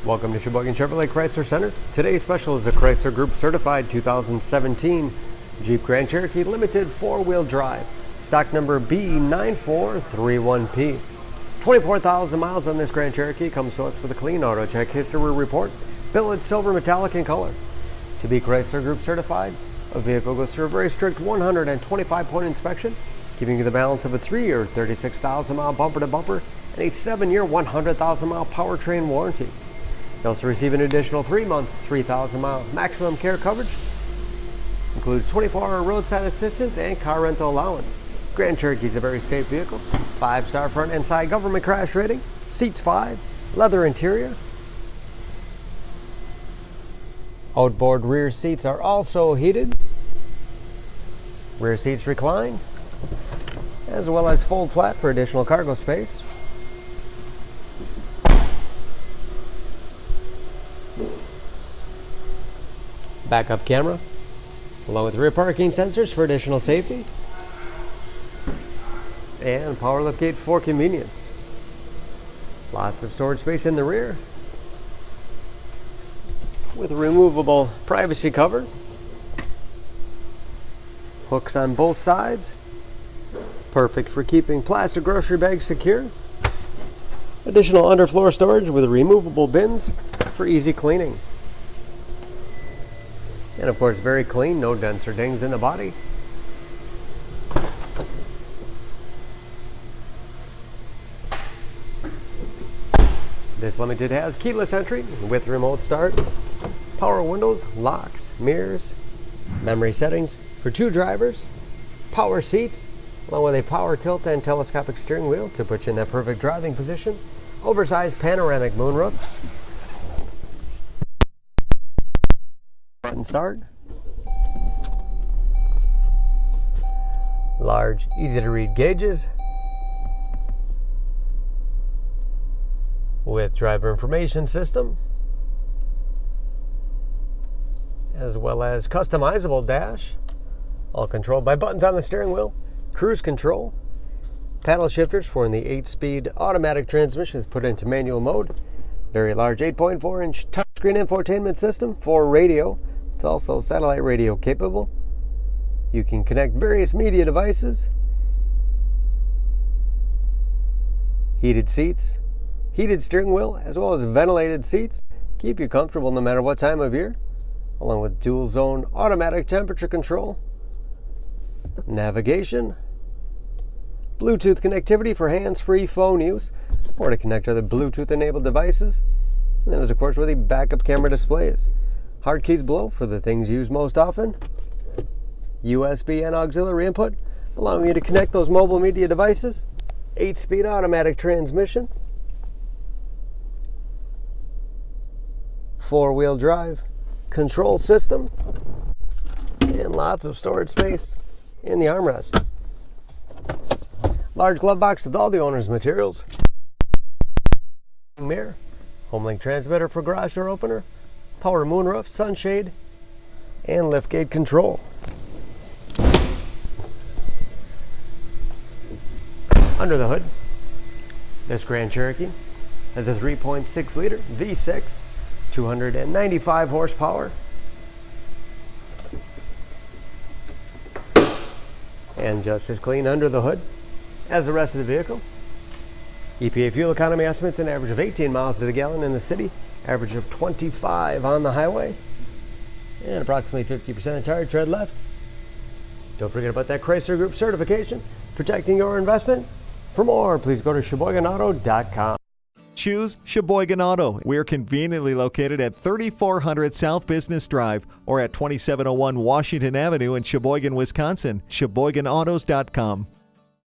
Welcome to Sheboygan Chevrolet Chrysler Center. Today's special is a Chrysler Group Certified 2017 Jeep Grand Cherokee Limited 4-wheel drive. Stock number B9431P. 24,000 miles on this Grand Cherokee. Comes to us with a clean auto check history report. Billet Silver Metallic in color. To be Chrysler Group Certified, a vehicle goes through a very strict 125-point inspection, giving you the balance of a 3-year 36,000-mile bumper-to-bumper and a 7-year 100,000-mile powertrain warranty. You also receive an additional 3-month, 3,000-mile maximum care coverage. Includes 24-hour roadside assistance and car rental allowance. Grand Cherokee is a very safe vehicle. 5-star front and side government crash rating. Seats 5. Leather interior. Outboard rear seats are also heated. Rear seats recline, as well as fold flat for additional cargo space. Backup camera, along with rear parking sensors for additional safety, and power liftgate for convenience. Lots of storage space in the rear, with a removable privacy cover. Hooks on both sides, perfect for keeping plastic grocery bags secure. Additional underfloor storage with removable bins for easy cleaning. And of course, very clean, no dents or dings in the body. This Limited has keyless entry with remote start, power windows, locks, mirrors, memory settings for 2 drivers, power seats, along with a power tilt and telescopic steering wheel to put you in that perfect driving position, oversized panoramic moonroof, button start, large, easy to read gauges with driver information system, as well as customizable dash, all controlled by buttons on the steering wheel, cruise control, paddle shifters for when the 8-speed automatic transmission is put into manual mode, very large 8.4-inch touchscreen infotainment system for radio. It's also satellite radio capable. You can connect various media devices. Heated seats, heated steering wheel, as well as ventilated seats. Keep you comfortable no matter what time of year. Along with dual zone automatic temperature control, navigation, Bluetooth connectivity for hands-free phone use, or to connect other Bluetooth enabled devices. And then, of course, where the backup camera display is. Hard keys below for the things used most often. USB and auxiliary input, allowing you to connect those mobile media devices. 8-speed automatic transmission. 4-wheel drive control system. And lots of storage space in the armrest. Large glove box with all the owner's materials. Mirror. Homelink transmitter for garage door opener. Power moonroof, sunshade, and liftgate control. Under the hood, this Grand Cherokee has a 3.6-liter V6, 295 horsepower, and just as clean under the hood as the rest of the vehicle. EPA fuel economy estimates an average of 18 miles to the gallon in the city, average of 25 on the highway, and approximately 50% of tire tread left. Don't forget about that Chrysler Group certification, protecting your investment. For more, please go to SheboyganAuto.com. Choose Sheboygan Auto. We're conveniently located at 3400 South Business Drive or at 2701 Washington Avenue in Sheboygan, Wisconsin. SheboyganAutos.com.